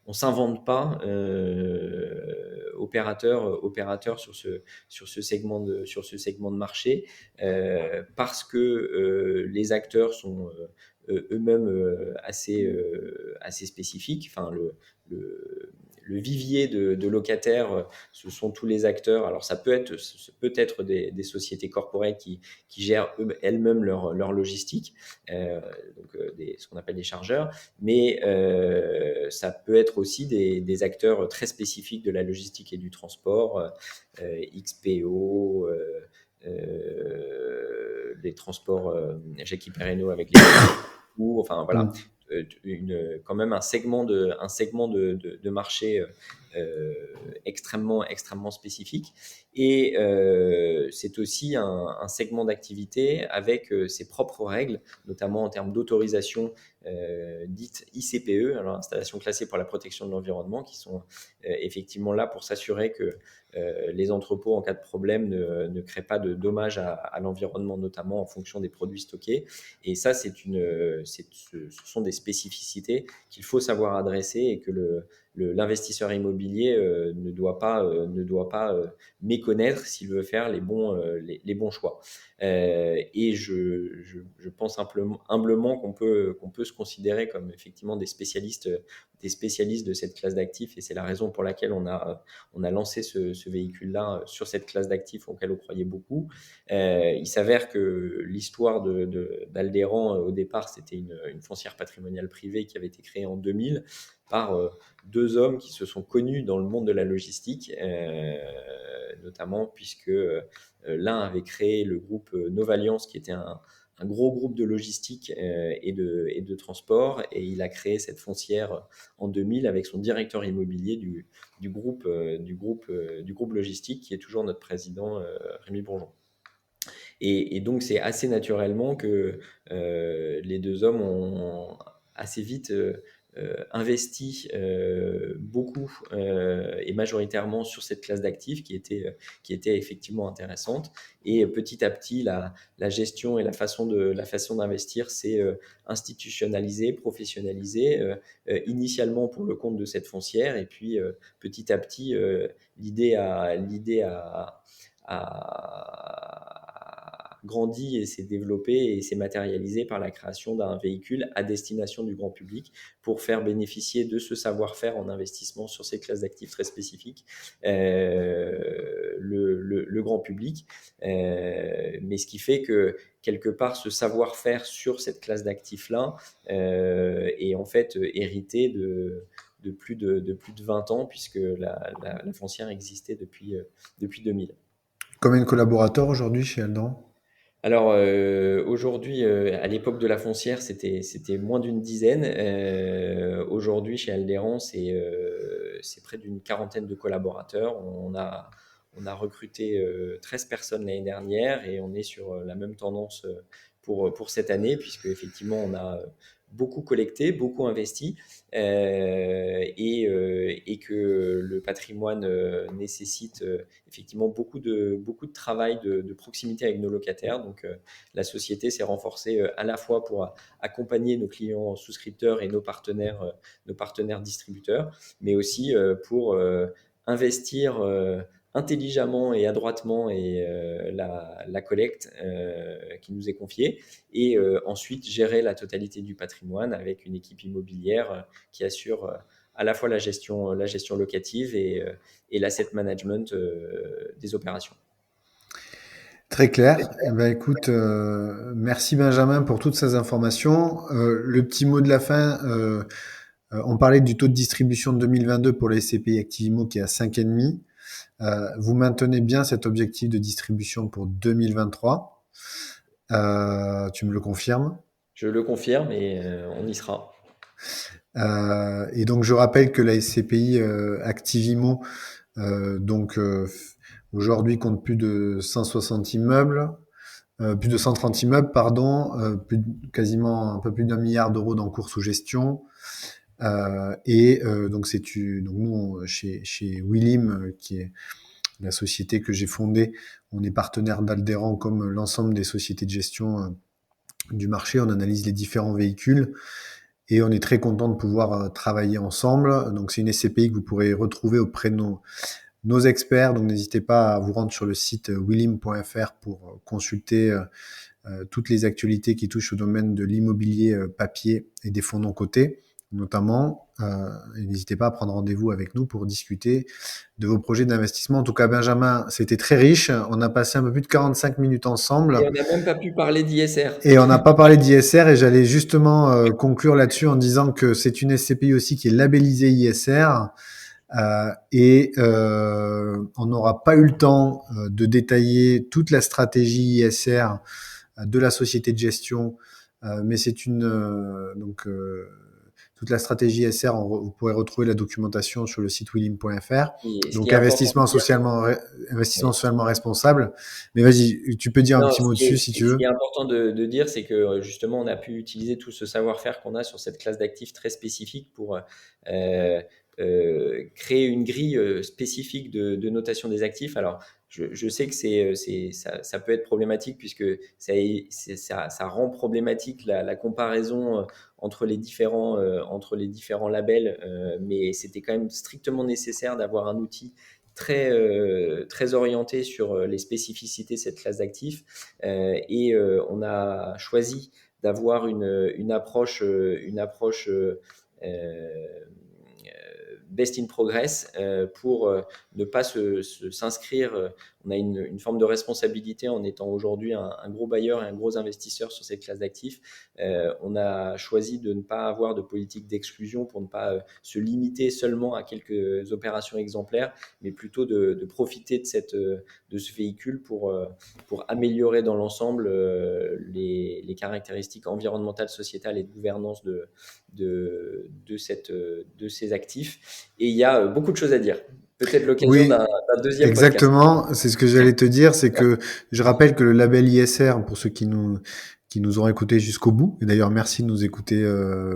On s'invente pas opérateur sur ce segment de marché parce que les acteurs sont eux-mêmes assez spécifiques. Enfin, le vivier de locataires, ce sont tous les acteurs. Alors ça peut être des sociétés corporate qui gèrent elles-mêmes leur logistique, donc ce qu'on appelle des chargeurs, mais ça peut être aussi des acteurs très spécifiques de la logistique et du transport, XPO, les transports Jackie Perreno avec les ou enfin voilà, Mm. quand même un segment de marché extrêmement spécifique. Et c'est aussi un segment d'activité avec ses propres règles, notamment en termes d'autorisation dite ICPE, alors installation classée pour la protection de l'environnement, qui sont effectivement là pour s'assurer que les entrepôts, en cas de problème, ne créent pas de dommages à l'environnement, notamment en fonction des produits stockés. Et ça, ce sont des spécificités qu'il faut savoir adresser et l'investisseur immobilier ne doit pas méconnaître s'il veut faire les bons choix. Et je pense humblement qu'on peut se considérer comme effectivement des spécialistes de cette classe d'actifs, et c'est la raison pour laquelle on a lancé ce véhicule-là sur cette classe d'actifs auquel on croyait beaucoup. Il s'avère que l'histoire d'Aldéran, au départ, c'était une foncière patrimoniale privée qui avait été créée en 2000 par deux hommes qui se sont connus dans le monde de la logistique, notamment puisque l'un avait créé le groupe Novalliance, qui était un gros groupe de logistique et de transport, et il a créé cette foncière en 2000 avec son directeur immobilier du groupe logistique, qui est toujours notre président, Rémi Bourgeon. Et donc, c'est assez naturellement que les deux hommes ont assez vite investi beaucoup et majoritairement sur cette classe d'actifs qui était effectivement intéressante. Et petit à petit, la gestion et la façon d'investir s'est institutionnalisée, professionnalisée, initialement pour le compte de cette foncière, et puis petit à petit, l'idée a grandi et s'est développé et s'est matérialisé par la création d'un véhicule à destination du grand public pour faire bénéficier de ce savoir-faire en investissement sur ces classes d'actifs très spécifiques le grand public. Mais ce qui fait que quelque part ce savoir-faire sur cette classe d'actifs-là est en fait hérité de plus de 20 ans, puisque la foncière existait depuis 2000. Combien de collaborateurs aujourd'hui chez Aldran? Alors aujourd'hui, à l'époque de la foncière, c'était moins d'une dizaine. Aujourd'hui, chez Aldéran, c'est près d'une quarantaine de collaborateurs. On a recruté 13 personnes l'année dernière, et on est sur la même tendance pour cette année, puisque effectivement, on a beaucoup collecté, beaucoup investi, et que le patrimoine nécessite effectivement beaucoup de travail de proximité avec nos locataires. Donc la société s'est renforcée à la fois pour accompagner nos clients souscripteurs et nos partenaires distributeurs, mais aussi pour investir intelligemment et adroitement et la collecte qui nous est confiée, et ensuite gérer la totalité du patrimoine avec une équipe immobilière qui assure à la fois la gestion locative et l'asset management des opérations. Très clair. Eh ben, écoute, merci Benjamin pour toutes ces informations. Le petit mot de la fin, on parlait du taux de distribution de 2022 pour les SCPI Activimo qui est à 5,5. Vous maintenez bien cet objectif de distribution pour 2023. Tu me le confirmes? Je le confirme, et on y sera. Et donc je rappelle que la SCPI Activimo aujourd'hui compte plus de 160 immeubles, plus de 130 immeubles, pardon, quasiment un peu plus d'1 milliard d'euros d'encours sous gestion. Donc nous chez Willim, qui est la société que j'ai fondée, on est partenaire d'Aldéran comme l'ensemble des sociétés de gestion du marché. On analyse les différents véhicules et on est très content de pouvoir travailler ensemble. Donc c'est une SCPI que vous pourrez retrouver auprès de nos experts. Donc n'hésitez pas à vous rendre sur le site willim.fr pour consulter toutes les actualités qui touchent au domaine de l'immobilier papier et des fonds non cotés notamment. Et n'hésitez pas à prendre rendez-vous avec nous pour discuter de vos projets d'investissement. En tout cas, Benjamin, c'était très riche. On a passé un peu plus de 45 minutes ensemble. Et on n'a même pas pu parler d'ISR. Et on n'a pas parlé d'ISR, et j'allais justement conclure là-dessus en disant que c'est une SCPI aussi qui est labellisée ISR. On n'aura pas eu le temps de détailler toute la stratégie ISR de la société de gestion, mais c'est toute la stratégie ISR, vous pourrez retrouver la documentation sur le site willim.fr. Donc investissement socialement responsable. Mais vas-y, tu peux dire un petit mot dessus si tu veux. Ce qui est important de dire, c'est que justement, on a pu utiliser tout ce savoir-faire qu'on a sur cette classe d'actifs très spécifique pour créer une grille spécifique de notation des actifs. Alors, je sais que ça peut être problématique puisque ça rend problématique la comparaison entre les différents labels, mais c'était quand même strictement nécessaire d'avoir un outil très orienté sur les spécificités de cette classe d'actifs. Et on a choisi d'avoir une approche best in progress pour ne pas s'inscrire. On a une forme de responsabilité en étant aujourd'hui un gros bailleur et un gros investisseur sur cette classe d'actifs. On a choisi de ne pas avoir de politique d'exclusion pour ne pas se limiter seulement à quelques opérations exemplaires, mais plutôt de profiter de ce véhicule pour améliorer dans l'ensemble les caractéristiques environnementales, sociétales et de gouvernance de ces actifs. Et il y a beaucoup de choses à dire. Peut-être l'occasion Oui, d'un deuxième podcast. exactement. C'est ce que j'allais te dire, c'est que je rappelle que le label ISR, pour ceux qui nous ont écoutés jusqu'au bout, et d'ailleurs merci de nous écouter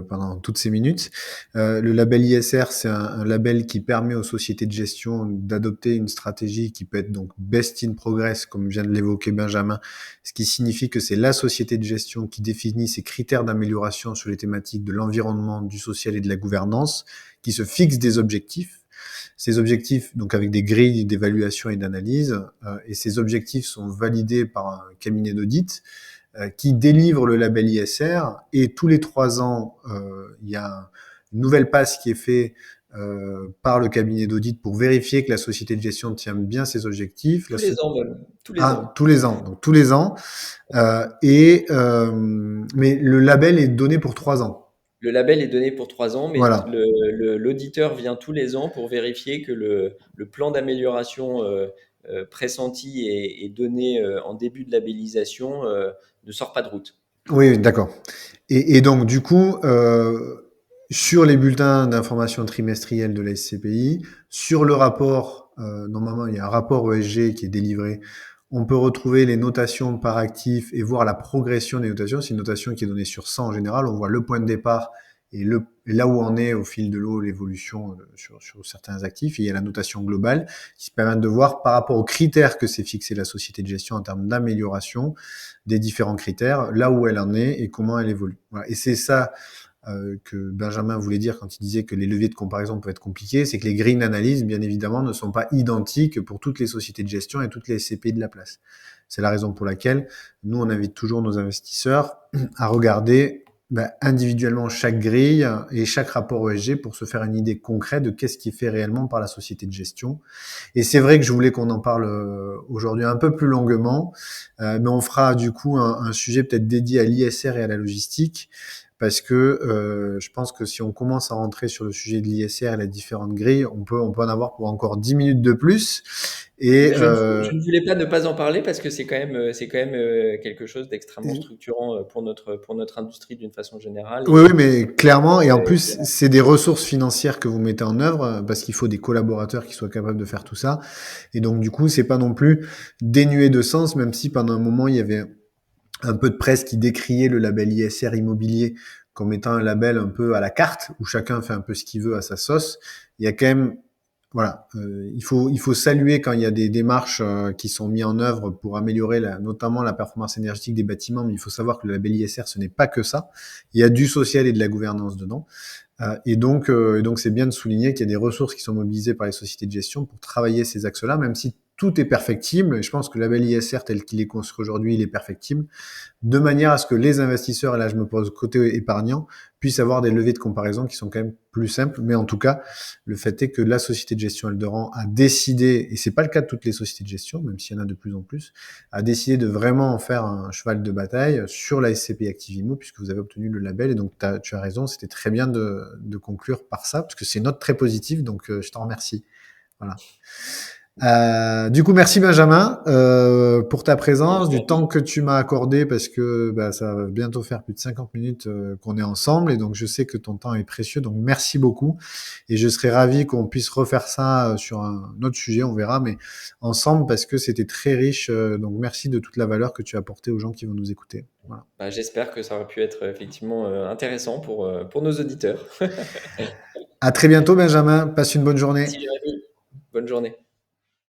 pendant toutes ces minutes, le label ISR, c'est un label qui permet aux sociétés de gestion d'adopter une stratégie qui peut être donc best in progress, comme vient de l'évoquer Benjamin, ce qui signifie que c'est la société de gestion qui définit ses critères d'amélioration sur les thématiques de l'environnement, du social et de la gouvernance, qui se fixe des objectifs. Ces objectifs, donc avec des grilles d'évaluation et d'analyse, et ces objectifs sont validés par un cabinet d'audit qui délivre le label ISR. Et tous les 3 ans, il y a une nouvelle passe qui est faite par le cabinet d'audit pour vérifier que la société de gestion tient bien ses objectifs. Tous les ans même. Tous les Ah, ans. tous les ans. Donc tous les ans. Mais le label est donné pour 3 ans. Le label est donné pour 3 ans, mais Voilà. l'auditeur vient tous les ans pour vérifier que le plan d'amélioration pressenti et donné en début de labellisation ne sort pas de route. Oui, oui, d'accord. Et donc, du coup, sur les bulletins d'information trimestriels de la SCPI, sur le rapport, normalement, il y a un rapport ESG qui est délivré. On peut retrouver les notations par actif et voir la progression des notations. C'est une notation qui est donnée sur 100 en général. On voit le point de départ et là où on est au fil de l'eau, l'évolution sur certains actifs. Et il y a la notation globale qui permet de voir par rapport aux critères que s'est fixé la société de gestion en termes d'amélioration des différents critères, là où elle en est et comment elle évolue. Voilà. Et c'est ça que Benjamin voulait dire quand il disait que les leviers de comparaison peuvent être compliqués, c'est que les grilles d'analyse, bien évidemment, ne sont pas identiques pour toutes les sociétés de gestion et toutes les SCPI de la place. C'est la raison pour laquelle nous, on invite toujours nos investisseurs à regarder individuellement chaque grille et chaque rapport ESG pour se faire une idée concrète de qu'est-ce qui est fait réellement par la société de gestion. Et c'est vrai que je voulais qu'on en parle aujourd'hui un peu plus longuement, mais on fera du coup un sujet peut-être dédié à l'ISR et à la logistique, parce que je pense que si on commence à rentrer sur le sujet de l'ISR et les différentes grilles, on peut en avoir pour encore 10 minutes de plus. Et Je ne voulais pas ne pas en parler parce que c'est quand même quelque chose d'extrêmement structurant pour notre industrie d'une façon générale. oui, oui, Et, mais clairement, et en et plus, c'est des ressources financières que vous mettez en œuvre, parce qu'il faut des collaborateurs qui soient capables de faire tout ça. Et donc, du coup, c'est pas non plus dénué de sens, même si pendant un moment, il y avait un peu de presse qui décriait le label ISR immobilier comme étant un label un peu à la carte, où chacun fait un peu ce qu'il veut à sa sauce. Il y a quand même, voilà, il faut saluer quand il y a des démarches qui sont mises en œuvre pour améliorer notamment la performance énergétique des bâtiments, mais il faut savoir que le label ISR, ce n'est pas que ça. Il y a du social et de la gouvernance dedans. Et donc, c'est bien de souligner qu'il y a des ressources qui sont mobilisées par les sociétés de gestion pour travailler ces axes-là, même si tout est perfectible. Et je pense que le label ISR tel qu'il est construit aujourd'hui, il est perfectible, de manière à ce que les investisseurs, et là je me pose côté épargnant, puissent avoir des leviers de comparaison qui sont quand même plus simples. Mais en tout cas, le fait est que la société de gestion Eldorant a décidé, et c'est pas le cas de toutes les sociétés de gestion, même s'il y en a de plus en plus, a décidé de vraiment en faire un cheval de bataille sur la SCPI Activimo, puisque vous avez obtenu le label. Et donc tu as raison, c'était très bien de conclure par ça, parce que c'est une note très positive, donc je t'en remercie. Voilà. Du coup, merci Benjamin pour ta présence, du temps que tu m'as accordé, parce que ça va bientôt faire plus de 50 minutes qu'on est ensemble, et donc je sais que ton temps est précieux, donc merci beaucoup. Et je serais ravi qu'on puisse refaire ça sur un autre sujet, on verra, mais ensemble, parce que c'était très riche. Donc merci de toute la valeur que tu as apportée aux gens qui vont nous écouter. Voilà. j'espère que ça aurait pu être effectivement intéressant pour nos auditeurs. À très bientôt, Benjamin. Passe une bonne journée. Merci Jérémy, bonne journée.